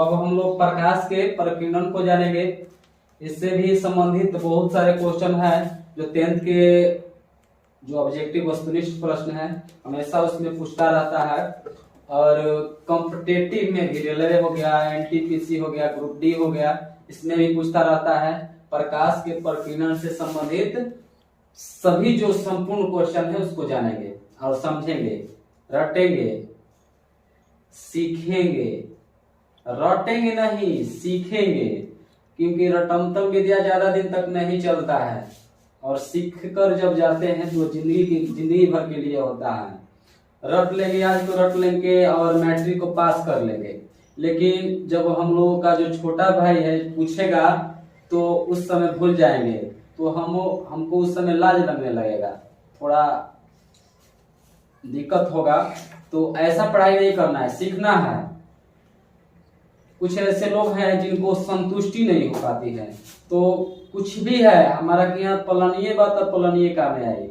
अब हम लोग प्रकाश के प्रकीर्णन को जानेंगे। इससे भी संबंधित बहुत सारे क्वेश्चन हैं जो 10th के जो ऑब्जेक्टिव वस्तुनिष्ठ प्रश्न है हमेशा उसमें पूछता रहता है। और कॉम्पिटिटिव में भी रेलवे हो गया, एनटीपीसी हो गया, ग्रुप डी हो गया, इसमें भी पूछता रहता है। प्रकाश के प्रकीर्णन से संबंधित सभी जो संपूर्ण क्वेश्चन है उसको जानेंगे और समझेंगे, रटेंगे, सीखेंगे। रटेंगे नहीं, सीखेंगे, क्योंकि रटमतम विद्या ज्यादा दिन तक नहीं चलता है और सीख कर जब जाते हैं तो जिंदगी भर के लिए होता है। रट लेंगे आज तो रट लेंगे और मैट्रिक को पास कर लेंगे, लेकिन जब हम लोगों का जो छोटा भाई है पूछेगा तो उस समय भूल जाएंगे, तो हमको उस समय लाज लगने लगेगा, थोड़ा दिक्कत होगा। तो ऐसा पढ़ाई नहीं करना है, सीखना है। कुछ ऐसे लोग हैं जिनको संतुष्टि नहीं हो पाती है, तो कुछ भी है हमारा के यहाँ पलनिये बात पलनिये काम में आई,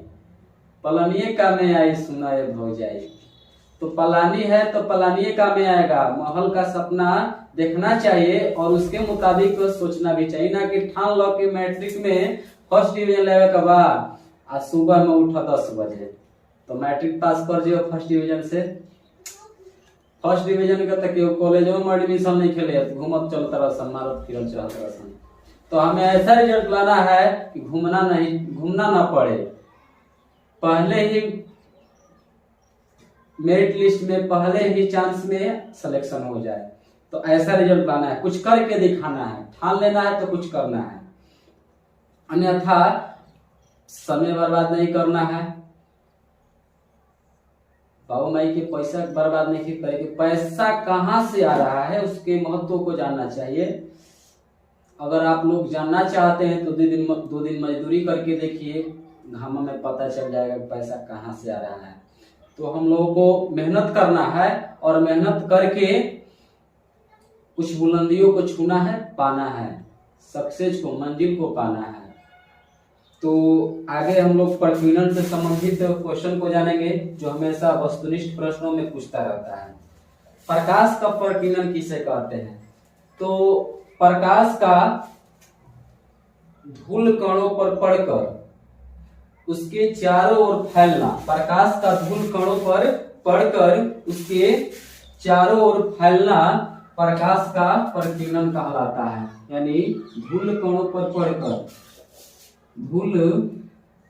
पलनिये काम में आई सुना ये हो जाए। तो पलानी है तो पलानिये काम में आएगा। महल का सपना देखना चाहिए और उसके मुताबिक सोचना भी चाहिए, ना कि ठान लो कि मैट्रिक में फर्स्ट डिवीजन लेवे के बाद आज सुबह में उठा 10 बजे तो मैट्रिक पास कर जियो फर्स्ट डिवीजन से। फर्स्ट डिवीजन के तक कॉलेज में एडमिशन नहीं खेले घूमत चलता रहा, मारत फिरत चलता रहा। तो हमें ऐसा रिजल्ट लाना है कि घूमना ना पड़े, पहले ही मेरिट लिस्ट में पहले ही चांस में सिलेक्शन हो जाए। तो ऐसा रिजल्ट लाना है, कुछ करके दिखाना है, ठान लेना है तो कुछ करना है, अन्यथा समय बर्बाद नहीं करना है। बाबू माई के पैसा बर्बाद नहीं करेंगे। पैसा कहाँ से आ रहा है उसके महत्व को जानना चाहिए। अगर आप लोग जानना चाहते हैं तो 2 दिन मजदूरी करके देखिए, घाम में पता चल जाएगा कि पैसा कहाँ से आ रहा है। तो हम लोगों को मेहनत करना है और मेहनत करके कुछ बुलंदियों को छूना है, पाना है, सक्सेस को, मंजिल को पाना है। तो आगे हम लोग प्रकीर्णन से संबंधित क्वेश्चन को जानेंगे जो हमेशा वस्तुनिष्ठ प्रश्नों में पूछता रहता है। प्रकाश का प्रकीर्णन किसे कहते हैं? तो प्रकाश का धूल कणों पर पड़कर उसके चारों ओर फैलना, प्रकाश का धूल कणों पर पड़कर उसके चारों ओर फैलना प्रकाश का प्रकीर्णन कहलाता है। यानी धूल कणों पर पड़कर, धूल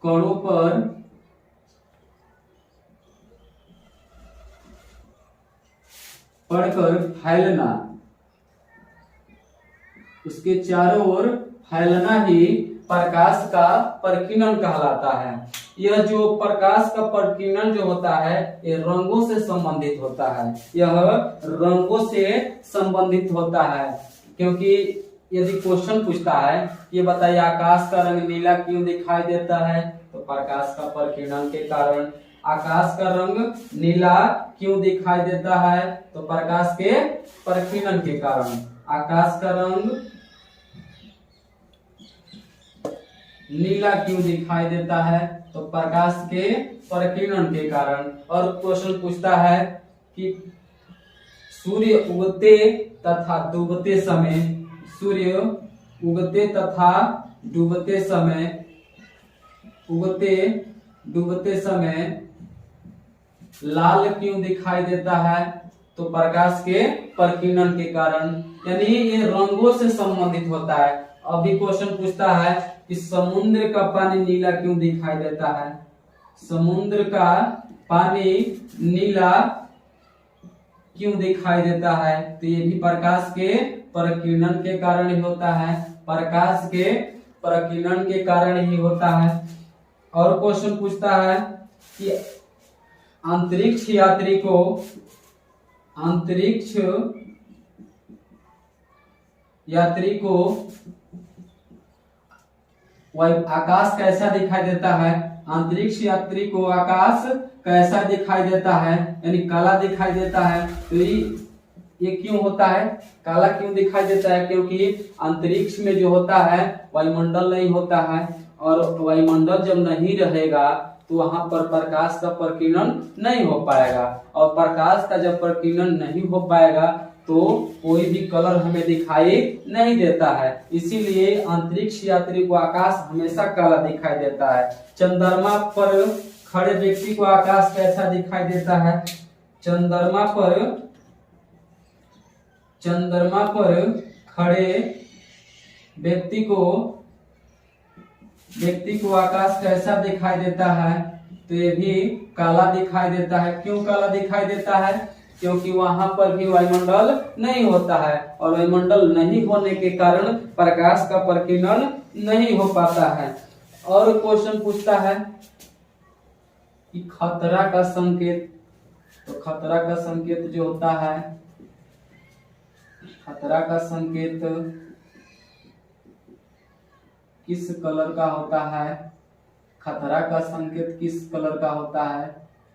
कणों पर पड़कर फैलना, उसके चारों ओर फैलना ही प्रकाश का प्रकीर्णन कहलाता है। यह जो प्रकाश का प्रकीर्णन जो होता है ये रंगों से संबंधित होता है, यह रंगों से संबंधित होता है। क्योंकि यदि क्वेश्चन पूछता है ये बताइए आकाश का रंग नीला क्यों दिखाई देता है, तो प्रकाश का प्रकीर्णन के कारण। आकाश का रंग नीला क्यों दिखाई देता है, तो प्रकाश के प्रकीर्णन के कारण। आकाश का रंग नीला क्यों दिखाई देता है, तो प्रकाश के प्रकीर्णन के कारण। और क्वेश्चन पूछता है कि सूर्य उगते तथा डूबते समय, सूर्य उगते तथा डूबते समय, उगते डूबते समय लाल क्यों दिखाई देता है, तो प्रकाश के प्रकीर्णन के कारण। यानी ये रंगों से संबंधित होता है। अभी क्वेश्चन पूछता है कि समुद्र का पानी नीला क्यों दिखाई देता है, समुद्र का पानी नीला क्यों दिखाई देता है, तो ये भी प्रकाश के प्रकीर्णन के कारण ही होता है, प्रकाश के प्रकीर्णन के कारण ही होता है। और क्वेश्चन पूछता है कि अंतरिक्ष यात्री को, अंतरिक्ष यात्री को वह आकाश कैसा दिखाई देता है, अंतरिक्ष यात्री को आकाश कैसा दिखाई देता है, यानी काला दिखाई देता है। तो ये क्यों होता है, काला क्यों दिखाई देता है, क्योंकि अंतरिक्ष में जो होता है वायुमंडल नहीं होता है, और वायुमंडल जब नहीं रहेगा तो वहां पर प्रकाश का प्रकीर्णन नहीं हो पाएगा, और प्रकाश का जब प्रकीर्णन नहीं हो पाएगा तो कोई भी कलर हमें दिखाई नहीं देता है। इसीलिए अंतरिक्ष यात्री को आकाश हमेशा काला दिखाई देता है। चंद्रमा पर खड़े व्यक्ति को आकाश कैसा दिखाई देता है? चंद्रमा पर खड़े व्यक्ति को आकाश कैसा दिखाई देता है? तो ये भी काला दिखाई देता है। क्यों काला दिखाई देता है? क्योंकि वहां पर भी वायुमंडल नहीं होता है, और वायुमंडल नहीं होने के कारण प्रकाश का प्रकीर्णन नहीं हो पाता है। और क्वेश्चन पूछता है कि खतरा का संकेत, तो खतरा का संकेत जो होता है, खतरा का संकेत किस कलर का होता है? खतरा का संकेत किस कलर का होता है?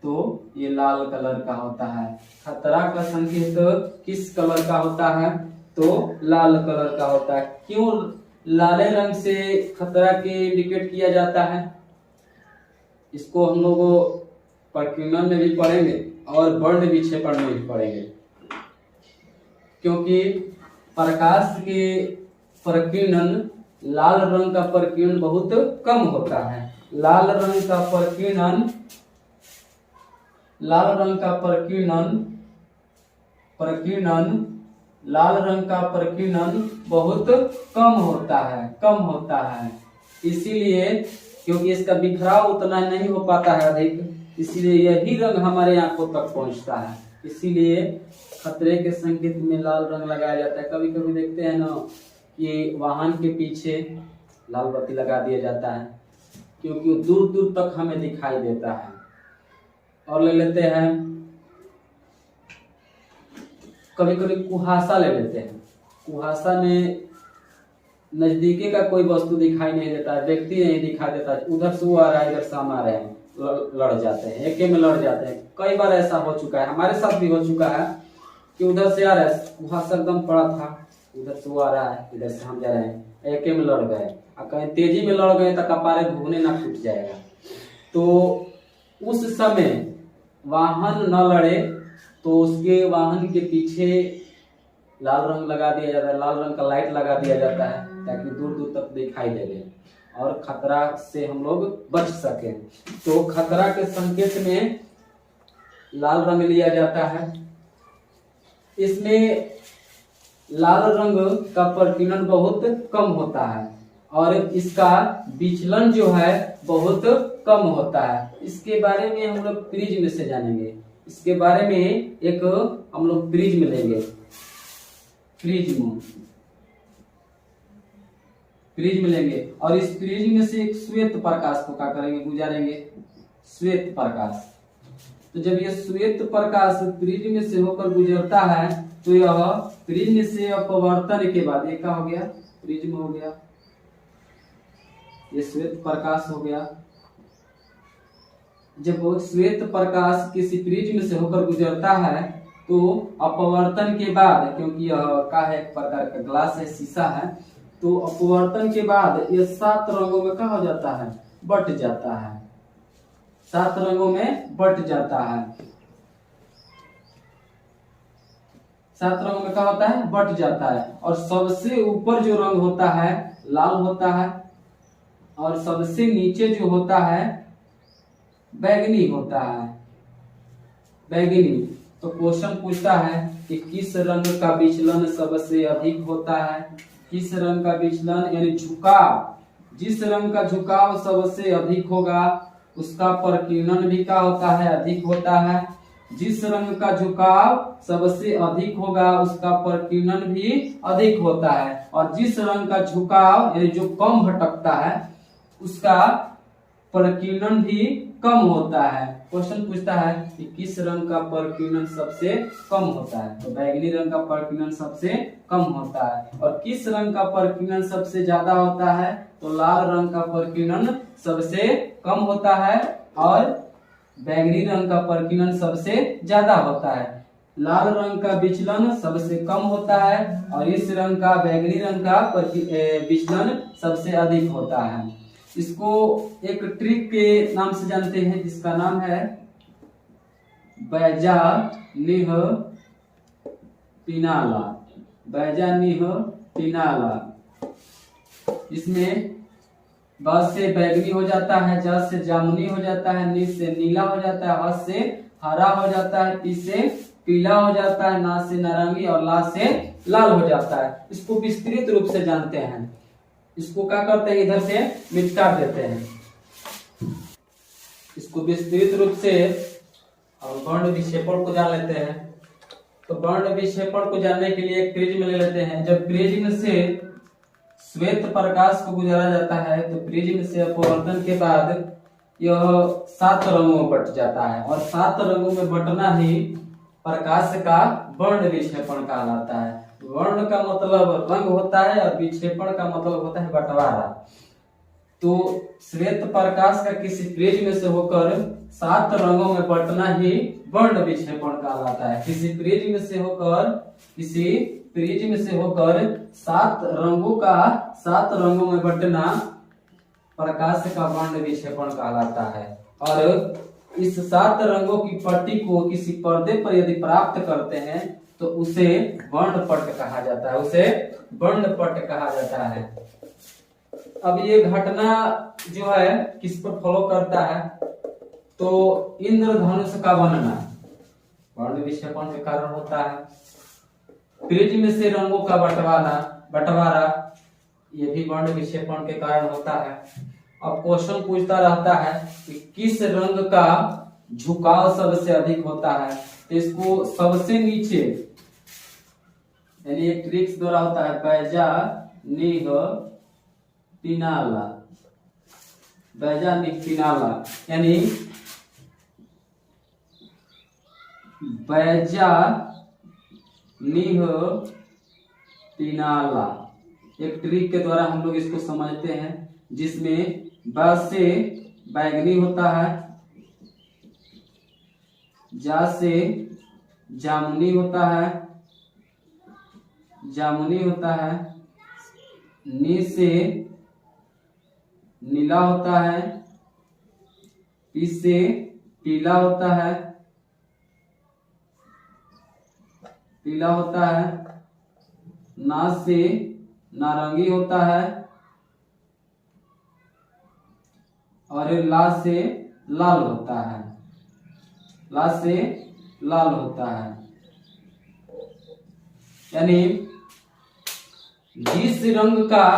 तो ये लाल कलर का होता है। खतरा का संकेत किस कलर का होता है? तो लाल कलर का होता है। क्यों लाले रंग से खतरा के इंडिकेट किया जाता है? इसको हम लोग प्रकीर्णन में भी पढ़ेंगे और वर्ण विक्षेपण में भी पढ़ेंगे। क्योंकि प्रकाश के प्रकीर्णन, लाल रंग का प्रकीर्णन बहुत कम होता है। लाल रंग का प्रकीर्णन लाल रंग का प्रकीर्णन बहुत कम होता है। इसीलिए क्योंकि इसका बिखराव उतना नहीं हो पाता है अधिक, इसीलिए यही रंग हमारे आंखों तक पहुंचता है। इसीलिए खतरे के संकेत में लाल रंग लगाया जाता है। कभी कभी देखते हैं ना कि वाहन के पीछे लाल बत्ती लगा दिया जाता है, क्योंकि दूर दूर तक हमें दिखाई देता है। और ले लेते हैं, कभी कभी कुहासा ले लेते हैं। कुहासा में नजदीकी का कोई वस्तु दिखाई नहीं देता है, व्यक्ति नहीं दिखाई देता है। उधर से वो आ रहा है, इधर से हम आ रहे हैं, लड़ जाते हैं, एके में लड़ जाते हैं। कई बार ऐसा हो चुका है, हमारे साथ भी हो चुका है कि उधर से आ रहा है, कुहासा एकदम पड़ा था, उधर से वो आ रहा है, इधर से हम जा रहे हैं, एके में लड़ गए। और कहीं तेजी में लड़ गए तो कपारे घूमने ना फूट जाएगा। तो उस समय वाहन न लड़े तो उसके वाहन के पीछे लाल रंग लगा दिया जाता है, लाल रंग का लाइट लगा दिया जाता है, ताकि दूर दूर तक दिखाई दे और खतरा से हम लोग बच सके। तो खतरा के संकेत में लाल रंग लिया जाता है। इसमें लाल रंग का प्रकीर्णन बहुत कम होता है और इसका विचलन जो है बहुत कम होता है। इसके बारे में हम लोग प्रिज्म से जानेंगे। इसके बारे में एक हम लोग प्रिज्म लेंगे, प्रिज्म लेंगे और इस प्रिज्म में से एक श्वेत प्रकाश को क्या करेंगे, गुजारेंगे, श्वेत प्रकाश। तो जब ये श्वेत प्रकाश प्रिज्म से होकर गुजरता है तो यह प्रिज्म से अपवर्तन के बाद ये क्या हो गया, प्रिज्म हो गया, ये श्वेत प्रकाश हो गया। जब श्वेत प्रकाश किसी प्रिज्म से होकर गुजरता है तो अपवर्तन के बाद, क्योंकि यह क्या है, एक प्रकार का ग्लास है, शीशा है, तो अपवर्तन के बाद ये 7 रंगों में क्या हो जाता है, बट जाता है, 7 रंगों में बट जाता है। 7 रंगों में क्या होता है, बट जाता है। और सबसे ऊपर जो रंग होता है लाल होता है और सबसे नीचे जो होता है बैगनी होता है, बैगनी। तो क्वेश्चन पूछता है कि किस रंग का विचलन सबसे अधिक होता है, किस रंग का विचलन यानी झुकाव, जिस रंग का झुकाव सबसे अधिक होगा उसका प्रकीर्णन भी क्या होता है, अधिक होता है। जिस रंग का झुकाव सबसे अधिक होगा उसका प्रकीर्णन भी अधिक होता है। और जिस रंग का झुकाव यानी जो कम भटकता है उसका प्रकीर्णन भी कम होता है। क्वेश्चन पूछता है कि किस रंग का प्रकीर्णन सबसे कम होता है, तो बैगनी रंग का प्रकीर्णन सबसे कम होता है। और किस रंग का प्रकीर्णन सबसे ज्यादा होता है, तो लाल रंग का प्रकीर्णन सबसे कम होता है और बैगनी रंग का प्रकीर्णन सबसे ज्यादा होता है। लाल रंग का विचलन सबसे कम होता है और इस रंग का, बैगनी रंग का विचलन सबसे अधिक होता है। इसको एक ट्रिक के नाम से जानते हैं जिसका नाम है बैजा-लिह पीनाला, बैजानिह पीनाला। इसमें ब से बैगनी हो जाता है, ज से जामुनी हो जाता है, नी से नीला हो जाता है, ह से हरा हो जाता है, पी से पीला हो जाता है, ना से नारंगी और ला से लाल हो जाता है। इसको विस्तृत रूप से जानते हैं। इसको क्या करते हैं, इधर से मिटा देते हैं। इसको विस्तृत रूप से और वर्ण विक्षेपण को जान लेते हैं। तो वर्ण विक्षेपण को जानने के लिए एक प्रिज्म ले लेते हैं। जब प्रिज्म से श्वेत प्रकाश को गुजारा जाता है तो प्रिज्म से अपवर्तन के बाद यह 7 रंगों में बट जाता है, और 7 रंगों में बटना ही प्रकाश का वर्ण विक्षेपण कहलाता है। वर्ण का मतलब रंग होता है और विक्षेपण का मतलब होता है बंटवारा। तो श्वेत प्रकाश का किसी प्रिज्म से होकर 7 रंगों में बटना ही वर्ण विक्षेपण कहलाता है। किसी प्रिज्म से होकर 7 रंगों में बटना प्रकाश का वर्ण विक्षेपण कहलाता है। और इस 7 रंगों की पट्टी को किसी पर्दे पर यदि प्राप्त करते हैं तो उसे वर्णपट कहा जाता है। अब ये घटना जो है किस पर फॉलो करता है, तो इंद्रधनुष का बनना वर्ण विक्षेपण के कारण होता है। प्रिज्म से रंगों का बंटवारा ये भी वर्ण विक्षेपण के कारण होता है। अब क्वेश्चन पूछता रहता है कि किस रंग का झुकाव सबसे अधिक होता है, तो इसको सबसे नीचे यानी एक ट्रिक्स द्वारा होता है, बैजानिह पीनाला, यानी बैजानिह पीनाला। एक ट्रिक के द्वारा हम लोग इसको समझते हैं, जिसमें ब से बैगनी होता है, जा से जामुनी होता है, नी से नीला होता है, पी से पीला होता है, ना से नारंगी होता है, और ला से लाल होता है। यानी जिस रंग का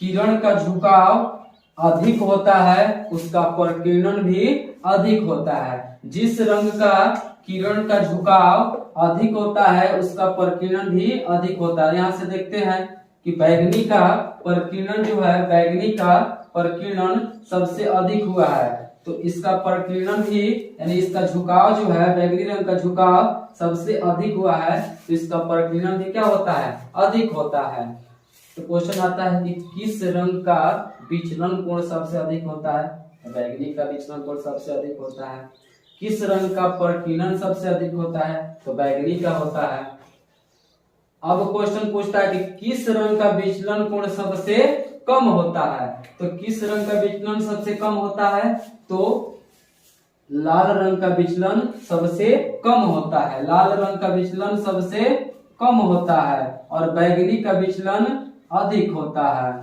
किरण का झुकाव अधिक होता है उसका प्रकीर्णन भी अधिक होता है। जिस रंग का किरण का झुकाव अधिक होता है उसका प्रकीर्णन भी अधिक होता है। यहाँ से देखते हैं कि बैगनी का प्रकीर्णन जो है, बैगनी का प्रकीर्णन सबसे अधिक हुआ है, तो इसका प्रकीर्णन भी यानी इसका झुकाव जो है, बैगनी रंग का झुकाव सबसे अधिक हुआ है, तो इसका प्रकीर्णन भी क्या होता है, अधिक होता है। तो क्वेश्चन आता है कि किस रंग का विचलन कोण सबसे अधिक होता है, बैगनी का विचलन कोण सबसे अधिक होता है। किस रंग का प्रकीर्णन सबसे अधिक होता है, तो बैगनी का होता है। अब क्वेश्चन पूछता है कि किस रंग का विचलन कोण सबसे कम होता है, तो किस रंग का विचलन सबसे कम होता है, तो लाल रंग का विचलन सबसे कम होता है। लाल रंग का विचलन सबसे कम होता है और बैगनी का विचलन अधिक होता है।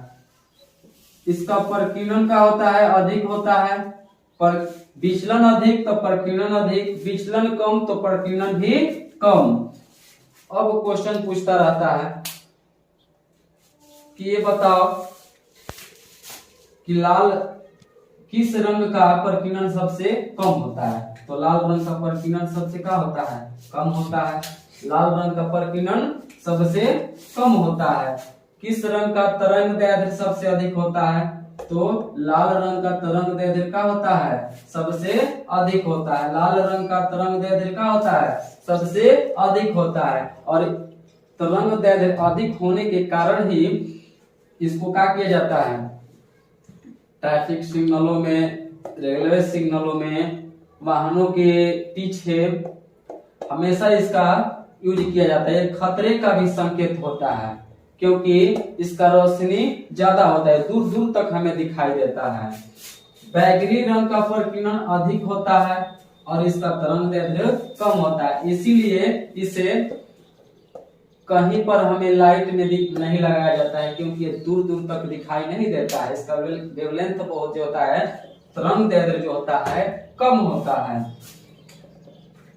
इसका प्रकीर्णन का होता है, अधिक होता है, पर विचलन अधिक तो प्रकीर्णन अधिक, विचलन कम तो प्रकीर्णन भी कम। अब क्वेश्चन पूछता रहता है कि ये बताओ कि लाल किस रंग का प्रकीर्णन सबसे कम होता है, तो लाल रंग का प्रकीर्णन सबसे क्या होता है, कम होता है। लाल रंग का प्रकीर्णन सबसे कम होता है। किस रंग का तरंगदैर्घ्य सबसे अधिक होता है, तो लाल रंग का तरंगदैर्घ्य क्या होता है, सबसे अधिक होता है। लाल रंग का तरंगदैर्घ्य क्या होता है, सबसे अधिक होता है। और तरंगदैर्घ्य अधिक होने के कारण ही इसको क्या किया जाता है, ट्रैफिक सिग्नलों में, रेलवे सिग्नलों में, वाहनों के पीछे हमेशा इसका यूज किया जाता है। खतरे का भी संकेत होता है क्योंकि इसका रोशनी ज्यादा होता है, दूर दूर तक हमें दिखाई देता है। बैगनी रंग का प्रकीर्णन अधिक होता है और इसका तरंगदैर्घ्य कम होता है, इसीलिए इसे कहीं पर हमें लाइट में नहीं लगाया जाता है, क्योंकि ये दूर दूर तक दिखाई नहीं देता है। इसका वेवलेंथ बहुत जो होता है, तरंग दैर्ध्य जो होता है, कम होता है।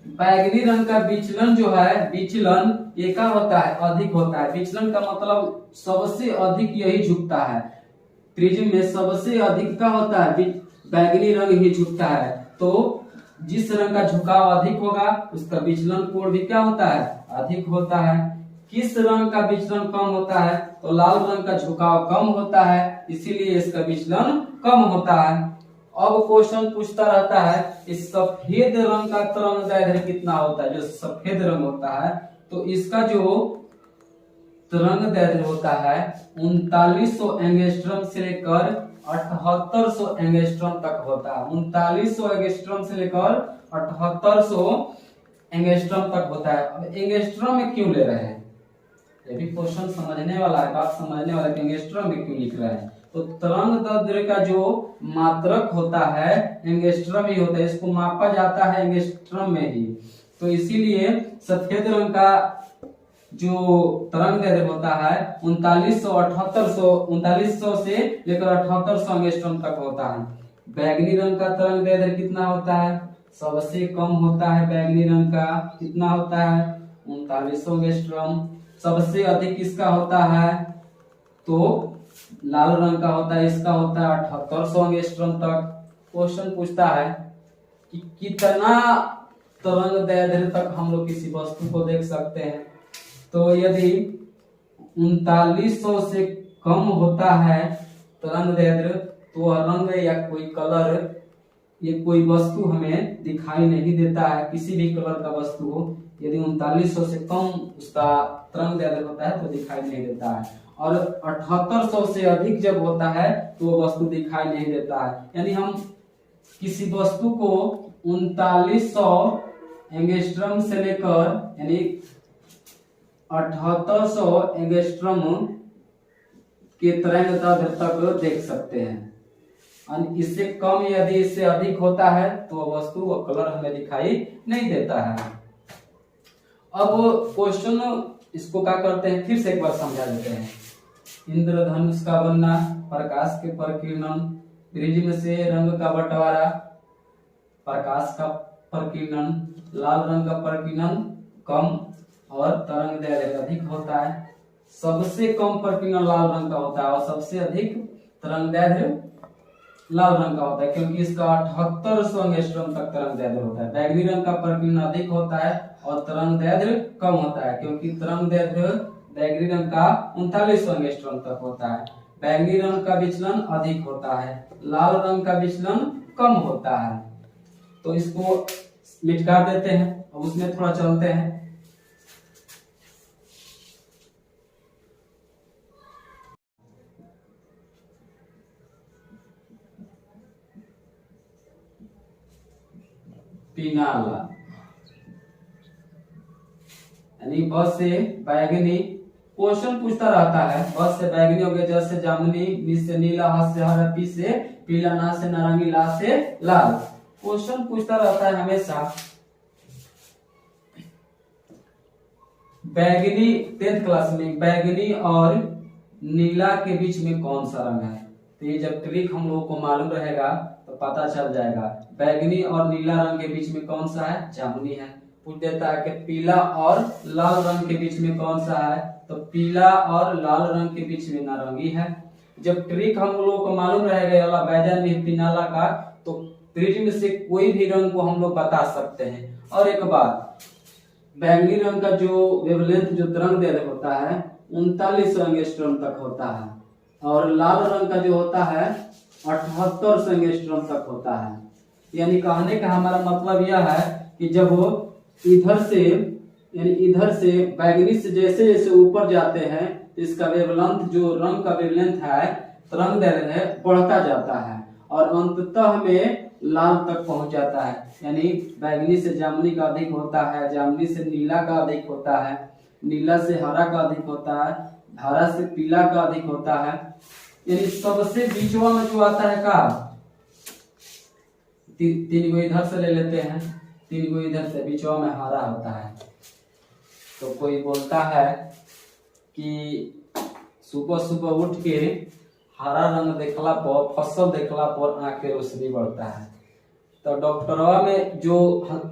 बैगनी रंग का विचलन जो है, विचलन ये क्या होता है, अधिक होता है। विचलन का मतलब सबसे अधिक यही झुकता है, प्रिज्म में सबसे अधिक का होता है बैगनी रंग ही झुकता है। तो जिस रंग का झुकाव अधिक होगा उसका विचलन कोण भी क्या होता है, अधिक होता है। किस रंग का विचलन कम होता है, तो लाल रंग का झुकाव कम होता है, इसीलिए इसका विचलन कम होता है। अब क्वेश्चन पूछता रहता है इस सफेद रंग का तरंग दैर्ध्य कितना होता है। जो सफेद रंग होता है तो इसका जो तरंग दैर्ध्य होता है 3900 एंगस्ट्रॉम से लेकर 7800 एंगस्ट्रॉम तक होता है। 3900 एंगस्ट्रॉम से लेकर 7800 एंगस्ट्रॉम तक होता है। अब एंगस्ट्रॉम में क्यों ले रहे हैं, ये भी क्वेश्चन समझने वाला है, बात समझने वाला है कि एंगस्ट्रॉम में क्यों लिख रहे हैं। तो तरंग दैर्ध्य का जो मात्रक होता है एंगस्ट्रॉम ही होता है, इसको मापा जाता है एंगस्ट्रॉम में ही। तो इसीलिए सफेद रंग का जो तरंग दैर्ध्य होता है 3900 से लेकर 7800 एंगस्ट्रॉम तक होता है। बैगनी रंग का तरंग दैर्ध्य कितना होता है, सबसे कम होता है। बैगनी रंग का कितना होता है, 3900 एंगस्ट्रॉम। सबसे अधिक किसका होता है, तो लाल रंग का होता है, इसका होता है 7800 एंगस्ट्रॉम तक। क्वेश्चन पूछता है कि कितना तरंग दैर्ध्य तक हम लोग किसी वस्तु को देख सकते हैं। तो यदि 3900 से कम होता है तरंग दैर्ध्य तो वह रंग या कोई कलर, ये कोई वस्तु हमें दिखाई नहीं देता है, किसी भी कलर का वस्तु हो। यदि 3900 से कम उसका तरंग दैर्ध्य होता है तो दिखाई नहीं देता है, और 7800 से अधिक जब होता है तो वो वस्तु दिखाई नहीं देता है। यानी हम किसी वस्तु को 3900 एंगस्ट्रॉम से लेकर यानी 7800 एंगस्ट्रॉम के तरंग दैर्ध्य तक देख सकते हैं। इससे कम यदि इससे अधिक होता है तो वस्तु व कलर हमें दिखाई नहीं देता है। अब क्वेश्चन इसको क्या करते हैं, फिर से एक बार समझा देते हैं। इंद्रधनुष का बनना, प्रकाश के प्रकीर्णन, प्रिज्म से रंग का बंटवारा, प्रकाश का प्रकीर्णन, लाल रंग का प्रकीर्णन कम और तरंग दैर्ध्य अधिक होता है। सबसे कम प्रकीर्णन लाल रंग का होता है और सबसे अधिक तरंग दैर्ध्य लाल रंग का होता है, क्योंकि इसका 7800 एंगस्ट्रॉम तक तरंग दैर्ध्य होता है। बैगनी रंग का प्रकीर्णन अधिक होता है और तरंग दैर्ध्य कम होता है, क्योंकि तरंग दैर्ध्य बैगनी रंग का 3900 एंगस्ट्रॉम तक होता है। बैगनी रंग का विचलन अधिक होता है, लाल रंग का विचलन कम होता है। तो इसको मिटा देते हैं, अब उसमें थोड़ा चलते हैं। पीनाला यानी बस से बैगनी, क्वेश्चन पूछता रहता है बस से बैगनी हो गया, जस से जामुनी, नी से नीला, ह से हरा, पी से पीला, ना से नारंगी, ला से लाल। क्वेश्चन पूछता रहता है हमेशा बैगनी, 10th क्लास में बैगनी और नीला के बीच में कौन सा रंग है। तो ये जब ट्रिक हम लोगों को मालूम रहेगा तो पता चल जाएगा। बैगनी और नीला रंग के बीच में कौन सा है, जामुनी है। पूछ देता है कि पीला और लाल रंग के बीच में कौन सा है, तो पीला और लाल रंग के बीच में नारंगी है। जब ट्रिक हम लोगों को मालूम रहेगा बैगनी पीनाला का, तो प्रिज्म से कोई भी रंग को हम लोग बता सकते हैं। और एक बात, बैगनी रंग का जो वेवलेंथ जो तरंग दैर्ध्य होता है 3900 एंगस्ट्रॉम तक होता है, और लाल रंग का जो होता है 7800 एंगस्ट्रॉम तक होता है। यानी कहने का हमारा मतलब यह है कि जब वो इधर से बैगनी से जैसे जैसे ऊपर जाते हैं इसका वेवलेंथ जो रंग का वेवलेंथ है तरंग दैर्ध्य है बढ़ता जाता है और अंततः हमें लाल तक पहुंच जाता है। यानी बैगनी से जामुनी का अधिक होता है, जामुनी से नीला का अधिक होता है, नीला से हरा का अधिक होता है, हरा से पीला का अधिक होता है। यानी सबसे बीचवा में जो आता है का तीन गो इधर से ले लेते हैं, 3 गो इधर से, बीचवा में हरा होता है। तो कोई बोलता है कि सुबह सुबह उठ के हरा रंग देखला पर, फसल देखला पर आँख के रोशनी बढ़ता है। तो डॉक्टरवा में जो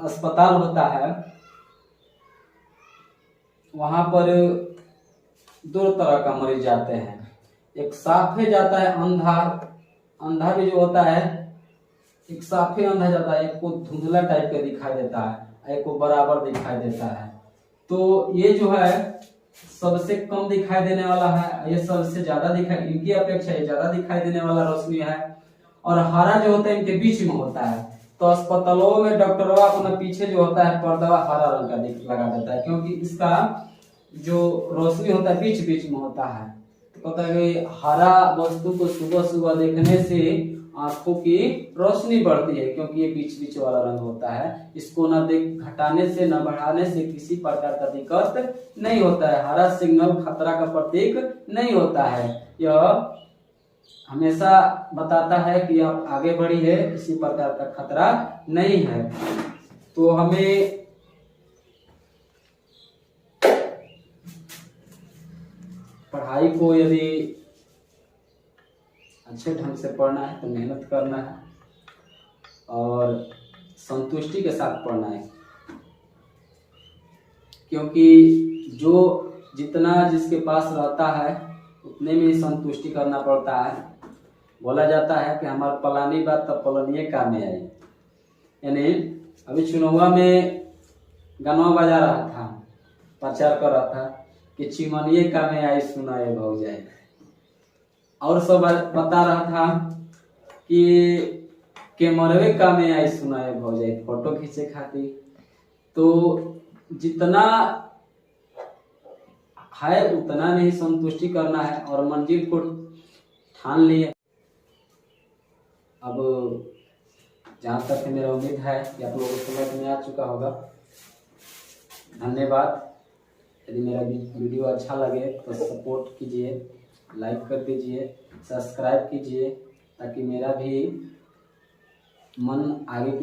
अस्पताल होता है वहां पर दो तरह का मरीज जाते हैं। एक साफे जाता है अंधा, अंधा भी जो होता है, एक साफे अंधा जाता है, एक को धुंधला टाइप का दिखाई देता है, एक को बराबर दिखाई देता है। तो ये जो है सबसे कम दिखाई देने वाला है, ये सबसे ज्यादा दिखाई, इनकी अपेक्षा ये ज्यादा दिखाई देने वाला रोशनी है। और हरा जो होता है इनके बीच में होता है। तो अस्पतालों में डॉक्टरवा अपना पीछे जो होता है पर्दा हरा रंग का लगा देता है, क्योंकि इसका जो रोशनी होता है बीच बीच में होता है। तो कहता है कि हरा वस्तु को सुबह सुबह देखने से आंखों की रोशनी बढ़ती है, क्योंकि ये बीच बीच वाला रंग होता है। इसको न देख घटाने से न बढ़ाने से किसी प्रकार का दिक्कत नहीं होता है। हरा सिग्नल खतरा का प्रतीक नहीं होता है, यह हमेशा बताता है कि आप आगे बढ़िए, किसी प्रकार का खतरा नहीं है। तो हमें पढ़ाई को यदि अच्छे ढंग से पढ़ना है तो मेहनत करना है और संतुष्टि के साथ पढ़ना है, क्योंकि जो जितना जिसके पास रहता है उतने में ही संतुष्टि करना पड़ता है। बोला जाता है कि हमारे पलानी बात तब पलनिये काम में आई। यानी अभी चुनावा में गाना बजा रहा था, प्रचार कर रहा था कि चिमनिये काम में आई सुनाए भौजाई, और सब बता रहा था कि कैमरवे काम में आई सुनाए भौजाई, फोटो खींचे खातिर। तो जितना है उतना नहीं संतुष्टि करना है और मंजिल को ठान लिए। अब जहाँ तक मेरा उम्मीद है कि आप लोगों को समझ में आ चुका होगा। धन्यवाद। यदि मेरा वीडियो अच्छा लगे तो सपोर्ट कीजिए, लाइक कर दीजिए, सब्सक्राइब कीजिए, ताकि मेरा भी मन आगे की